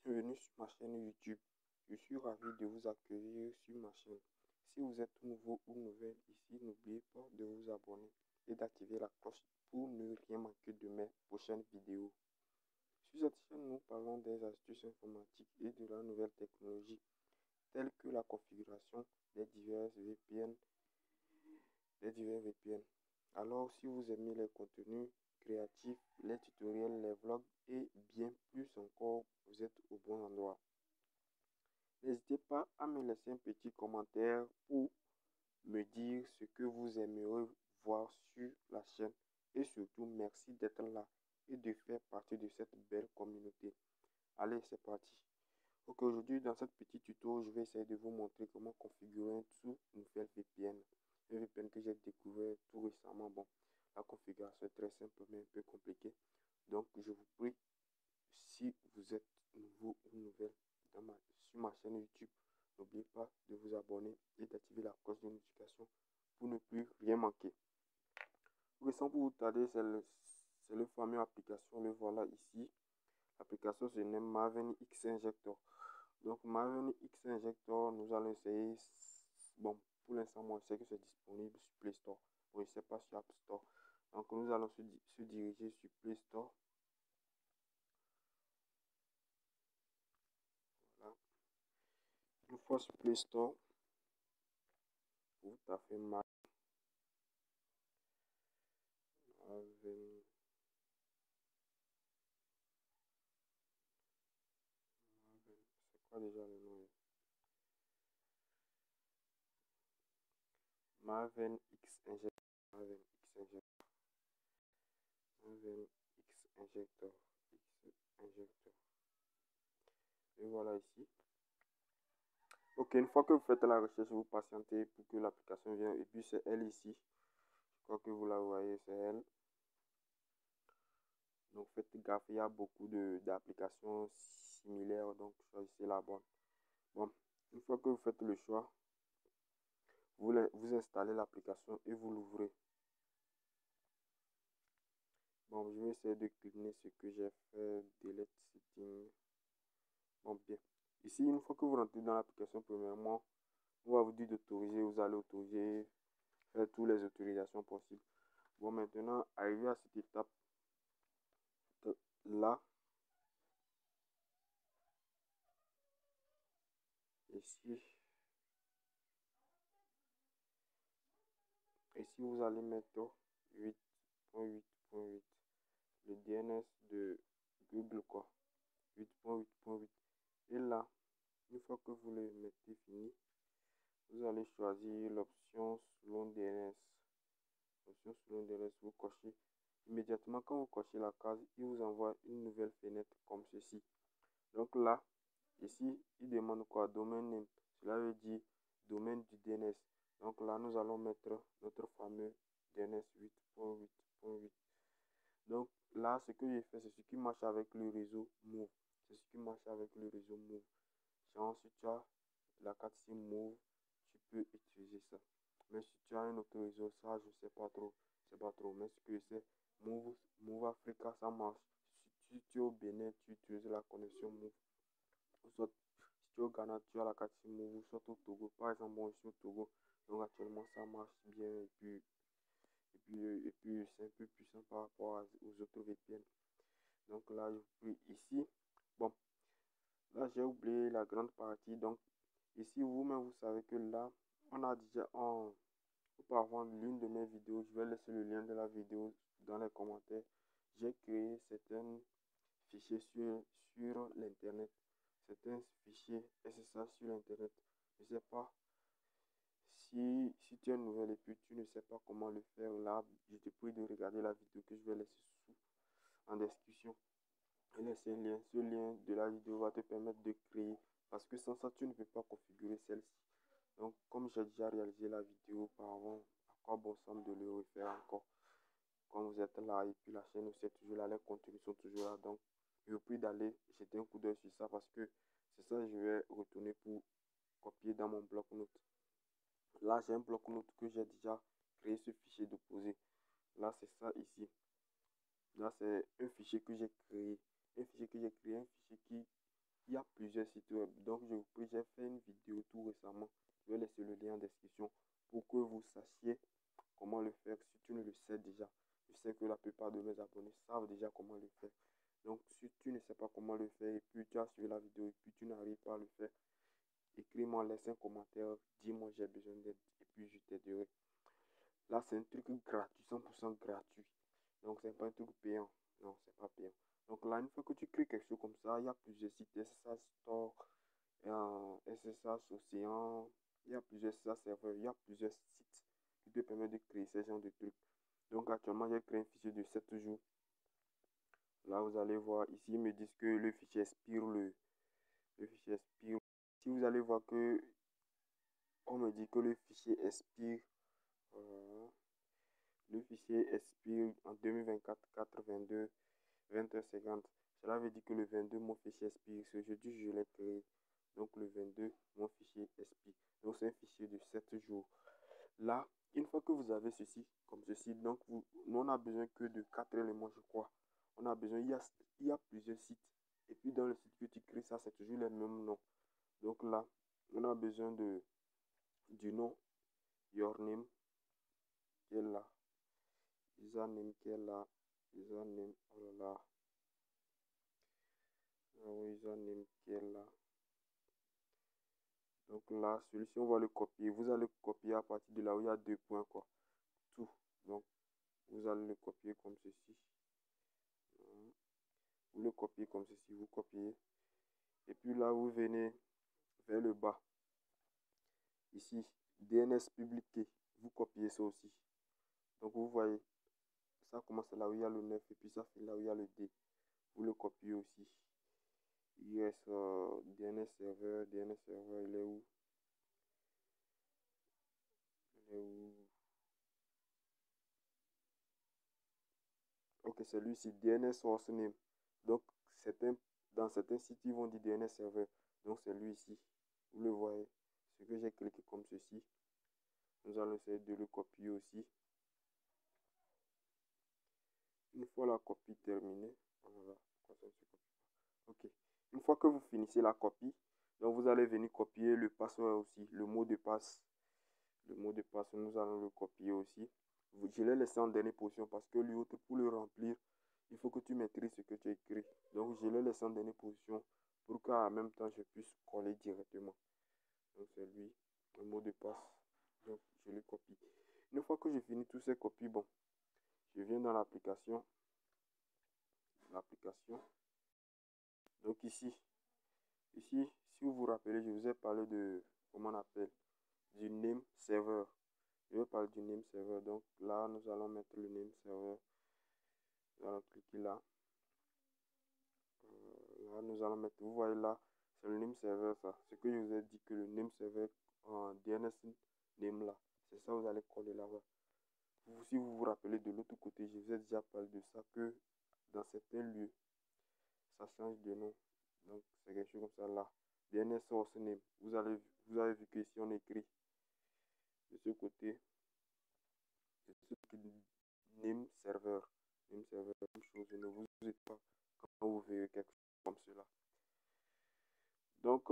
Bienvenue sur ma chaîne YouTube. Je suis ravi de vous accueillir sur ma chaîne. Si vous êtes nouveau ou nouvelle ici, n'oubliez pas de vous abonner et d'activer la cloche pour ne rien manquer de mes prochaines vidéos. Sur cette chaîne, nous parlons des astuces informatiques et de la nouvelle technologie, telles que la configuration des divers VPN. Alors, si vous aimez les contenus créatifs, les tutoriels, les vlogs et bien plus encore, vous êtes au bon endroit. N'hésitez pas à me laisser un petit commentaire pour me dire ce que vous aimeriez voir sur la chaîne et surtout merci d'être là et de faire partie de cette belle communauté. Allez, c'est parti. Ok, aujourd'hui dans cette petite tuto, je vais essayer de vous montrer comment configurer un tout nouvel VPN. Un VPN que j'ai découvert tout récemment. Bon, la configuration est très simple mais un peu compliquée. Donc, je vous prie, si vous êtes nouveau ou nouvelle sur ma chaîne YouTube, n'oubliez pas de vous abonner et d'activer la cloche de notification pour ne plus rien manquer. Sans pour vous tarder, c'est le fameux application, le voilà ici. L'application se nomme Maven X Injector. Donc Maven X Injector, nous allons essayer. Bon, pour l'instant, moi je sais que c'est disponible sur Play Store. Bon, je ne sais pas sur App Store. Donc nous allons se diriger sur Play Store. Voilà. Une fois sur Play Store, vous tapez Maven. C'est quoi déjà le nom? Maven X Injector. Maven X Injector. Maven X Injector. X Injector. Et voilà ici. Ok, une fois que vous faites la recherche, vous patientez pour que l'application vienne. Et puis c'est elle ici. Je crois que vous la voyez, c'est elle. Donc faites gaffe, il y a beaucoup d'applications similaires. Donc choisissez la bonne. Bon, une fois que vous faites le choix, vous installez l'application et vous l'ouvrez. Bon, je vais essayer de cliquer ce que j'ai fait. Delete setting. Bon, bien. Ici, une fois que vous rentrez dans l'application, premièrement, on va vous dire d'autoriser. Vous allez autoriser, faire toutes les autorisations possibles. Bon, maintenant, arrivé à cette étape là, ici vous allez mettre 8.8.8, le DNS de Google, quoi. 8.8.8. Et là, une fois que vous le mettez fini, vous allez choisir l'option selon DNS. L'option selon DNS, vous cochez. Immédiatement, quand vous cochez la case, il vous envoie une nouvelle fenêtre comme ceci. Donc là, ici, il demande quoi? Domaine name. Cela veut dire domaine du DNS. Donc là, nous allons mettre notre fameux DNS 8.8.8. Donc là, ce que j'ai fait, c'est ce qui marche avec le réseau Move. C'est ce qui marche avec le réseau Move. Genre, si tu as la carte SIM Move, tu peux utiliser ça. Mais si tu as un autre réseau, ça, je sais pas trop. C'est pas trop. Mais ce que c'est, Move Africa, ça marche. Si tu es au Bénin, tu utilises la connexion Move. Soit si tu es au Ghana, tu as la carte SIM Move, soit au Togo. Par exemple, moi, je suis au Togo. Donc actuellement, ça marche bien. Et puis c'est un peu puissant par rapport aux autres VPN. Donc là, je suis ici. Bon, là, j'ai oublié la grande partie. Donc, ici, vous-même, vous savez que là, on a déjà auparavant l'une de mes vidéos. Je vais laisser le lien de la vidéo dans les commentaires. J'ai créé certains fichiers sur l'Internet. Certains fichiers SSH sur l'Internet. Je ne sais pas si tu es nouvelle et puis tu ne sais pas comment le faire. Là, je te prie de regarder la vidéo que je vais laisser en description. Et laisser un lien. Ce lien de la vidéo va te permettre de créer. Parce que sans ça, tu ne peux pas configurer celle-ci. Donc, comme j'ai déjà réalisé la vidéo auparavant, à quoi bon semble de le refaire encore? Quand vous êtes là et puis la chaîne aussi est toujours là, les contenus sont toujours là. Donc, je vous prie d'aller jeter un coup d'œil sur ça parce que c'est ça que je vais retourner pour copier dans mon bloc-notes. Là, j'ai un bloc-notes que j'ai déjà créé ce fichier déposé. Là, c'est ça ici. Là, c'est un fichier que j'ai créé. Un fichier que j'ai créé, un fichier il y a plusieurs sites web. Donc, j'ai fait une vidéo tout récemment. Je vais laisser le lien en description pour que vous sachiez comment le faire si tu ne le sais déjà. Je sais que la plupart de mes abonnés savent déjà comment le faire. Donc, si tu ne sais pas comment le faire et puis tu as suivi la vidéo et puis tu n'arrives pas à le faire, écris-moi, laisse un commentaire, dis-moi j'ai besoin d'aide et puis je t'aiderai. Là, c'est un truc gratuit, 100% gratuit. Donc, c'est pas un truc payant. Non, c'est pas payant. Donc là, une fois que tu crées quelque chose comme ça, il y a plusieurs sites, SSH Store, SSH Océan, il y a plusieurs SSH serveurs, il y a plusieurs sites qui te permettent de créer ce genre de trucs. Donc actuellement, j'ai créé un fichier de 7 jours. Là, vous allez voir, ici, ils me disent que le fichier expire le fichier expire. Si vous allez voir que on me dit que le fichier expire, le fichier expire en 2024, 4, 22, 20h50. Cela veut dire que le 22, mon fichier expire. Ce jeudi, je l'ai créé. Donc le 22, mon fichier expire. Donc c'est un fichier de 7 jours. Là, une fois que vous avez ceci, comme ceci, donc nous, on a besoin que de 4 éléments, je crois. On a besoin, il y a plusieurs sites. Et puis dans le site que tu crées, ça, c'est toujours les mêmes noms. Donc là, on a besoin du nom, your name, qui est là. Username qui est là. Username, oh là là. Username qui est là. Donc là, celui-ci, on va le copier. Vous allez copier à partir de là où il y a 2 points, quoi. Tout. Donc, vous allez le copier comme ceci. Vous le copiez comme ceci. Vous copiez. Et puis là, vous venez vers le bas. Ici, DNS publié. Vous copiez ça aussi. Donc, vous voyez, ça commence là où il y a le 9 et puis ça fait là où il y a le D. Vous le copiez aussi. US DNS serveur, il est où? Il est où? Ok, c'est lui-ci, DNS source name. Donc, dans certains sites, ils vont dire DNS serveur. Donc, c'est lui ici. Vous le voyez. Ce que j'ai cliqué comme ceci. Nous allons essayer de le copier aussi. Une fois la copie terminée, voilà. Ok. Une fois que vous finissez la copie, donc vous allez venir copier le password aussi, le mot de passe. Le mot de passe, nous allons le copier aussi. Je l'ai laissé en dernière position parce que l'autre, pour le remplir, il faut que tu maîtrises ce que tu as écrit. Donc, je l'ai laissé en dernière position pour qu'en même temps, je puisse coller directement. Donc, c'est lui, le mot de passe. Donc, je le copie. Une fois que j'ai fini tous ces copies, bon, je viens dans l'application. Donc, ici, si vous vous rappelez, je vous ai parlé de, comment on appelle, du name server. Je vais parler du name server. Donc, là, nous allons mettre le name server. Nous allons cliquer là. Là, nous allons mettre, vous voyez là, c'est le name server, ça. Ce que je vous ai dit que le name server en DNS name là, c'est ça, vous allez coller là-bas. Si vous vous rappelez de l'autre côté, je vous ai déjà parlé de ça, que dans certains lieux, ça change de nom. Donc, c'est quelque chose comme ça là. DNS source name. Vous avez vu que ici on écrit de ce côté, name server. Name server, même chose, ne vous êtes pas quand vous verrez quelque chose comme cela. Donc,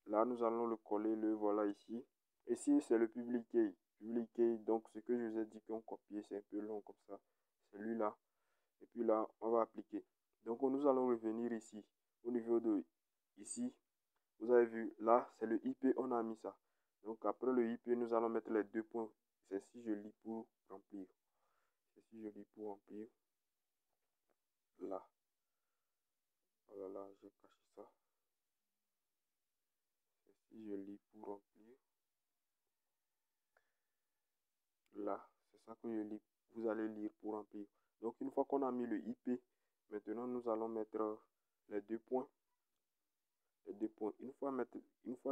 là, nous allons le coller, le voilà ici. Ici, c'est le public key. Public key, donc ce que je vous ai dit qu'on copiait, c'est un peu long comme ça. Celui-là. Et puis là, on va appliquer. Donc, nous allons revenir ici. Au niveau de ici, vous avez vu, là, c'est le IP, on a mis ça. Donc, après le IP, nous allons mettre les 2 points. C'est si je lis pour remplir. C'est si je lis pour remplir. Là. Oh là là, j'ai caché ça. C'est si je lis pour remplir. Là, c'est ça que je lis. Vous allez lire pour remplir. Donc, une fois qu'on a mis le IP, maintenant, nous allons mettre les 2 points. Les 2 points. Une fois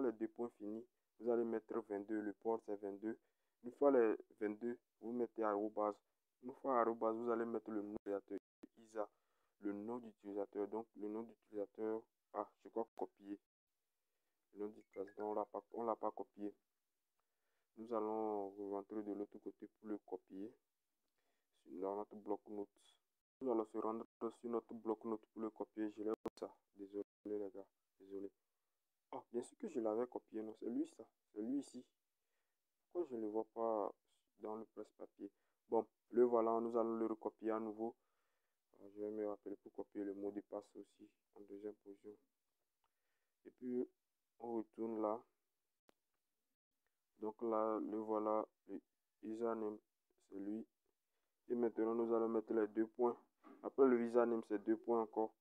les 2 points finis, vous allez mettre 22. Le port, c'est 22. Une fois les 22, vous mettez arrobase. Une fois arrobase, vous allez mettre le nom d'utilisateur. ISA, le nom d'utilisateur. Donc, le nom d'utilisateur, je crois copier. Le nom d'utilisateur, on l'a pas copié. Nous allons rentrer de l'autre côté pour le copier dans notre bloc-notes. Nous allons se rendre sur notre bloc-notes pour le copier. Je l'ai oublié ça. Désolé les gars. Désolé. Oh, bien sûr que je l'avais copié. Non, c'est lui ça. C'est lui ici. Pourquoi je ne le vois pas dans le presse-papier? Bon, le voilà. Nous allons le recopier à nouveau. Je vais me rappeler pour copier le mot de passe aussi en deuxième position. Et puis, on retourne là. Donc là, le voilà. Le username, c'est lui. Et maintenant, nous allons mettre les 2 points. Après le username, c'est 2 points encore.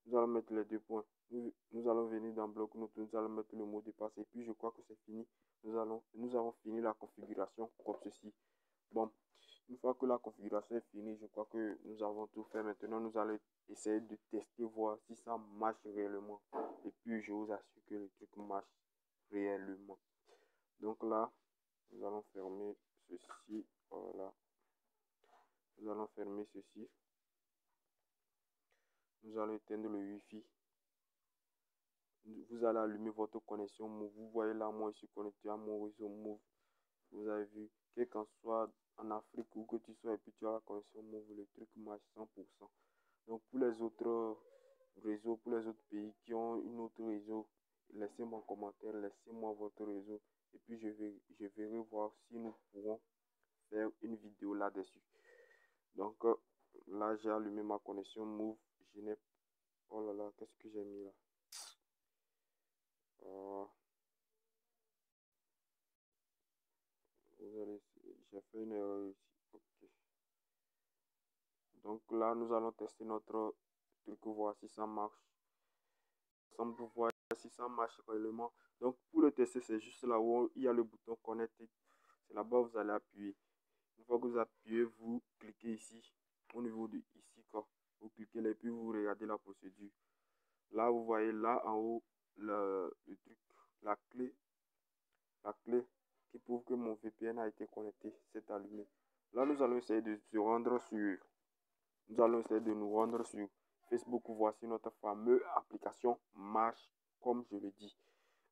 Nous allons mettre les 2 points. Nous allons venir dans bloc-notes. Nous allons mettre le mot de passe. Et puis, je crois que c'est fini. Nous avons fini la configuration comme ceci. Bon, une fois que la configuration est finie, je crois que nous avons tout fait. Maintenant, nous allons essayer de tester, voir si ça marche réellement. Et puis, je vous assure que le truc marche réellement. Donc là, nous allons fermer ceci. Voilà. Nous allons fermer ceci. Nous allons éteindre le Wi-Fi. Vous allez allumer votre connexion Move. Vous voyez là, moi, je suis connecté à mon réseau Move. Vous avez vu, quel qu'en soit en Afrique où que tu sois, et puis tu as la connexion Move, le truc marche 100%. Donc, pour les autres réseaux, pour les autres pays qui ont une autre réseau, laissez-moi en commentaire, laissez-moi votre réseau. Et puis, je verrai voir si nous pourrons faire une vidéo là-dessus. Donc, là, j'ai allumé ma connexion Move. Je n'ai... Oh là là, qu'est-ce que j'ai mis là? Euh, j'ai fait une erreur ici. Ok. Donc là, nous allons tester notre truc, voir si ça marche. Ensemble pour voir si ça marche réellement. Donc pour le tester, c'est juste là où il y a le bouton connect. C'est là-bas où vous allez appuyer. Une fois que vous appuyez, vous cliquez ici, au niveau de ici, quoi. Vous cliquez là et puis vous regardez la procédure. Là, vous voyez là en haut le truc, la clé qui prouve que mon VPN a été connecté, c'est allumé. Là, nous allons essayer de se rendre sur, nous allons essayer de nous rendre sur Facebook. Voici notre fameuse application marche comme je le dis.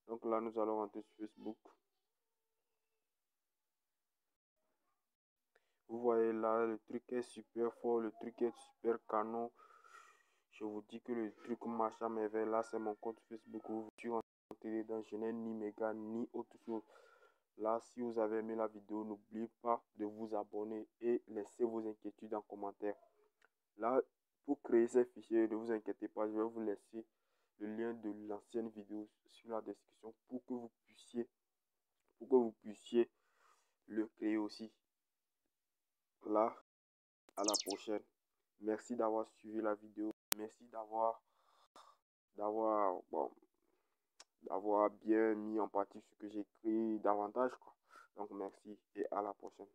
Donc là, nous allons rentrer sur Facebook. Vous voyez là, le truc est super fort, le truc est super canon. Je vous dis que le truc marche à merveille. Là, c'est mon compte Facebook. Vous suis rentré dedans. Je n'ai ni méga ni autre chose. Là, si vous avez aimé la vidéo, n'oubliez pas de vous abonner et laissez vos inquiétudes en commentaire. Là, pour créer ces fichiers, ne vous inquiétez pas, je vais vous laisser le lien de l'ancienne vidéo sur la description pour que vous puissiez le créer aussi. Là, à la prochaine. Merci d'avoir suivi la vidéo. Merci bon, d'avoir bien mis en pratique ce que j'ai écrit davantage, quoi. Donc merci et à la prochaine.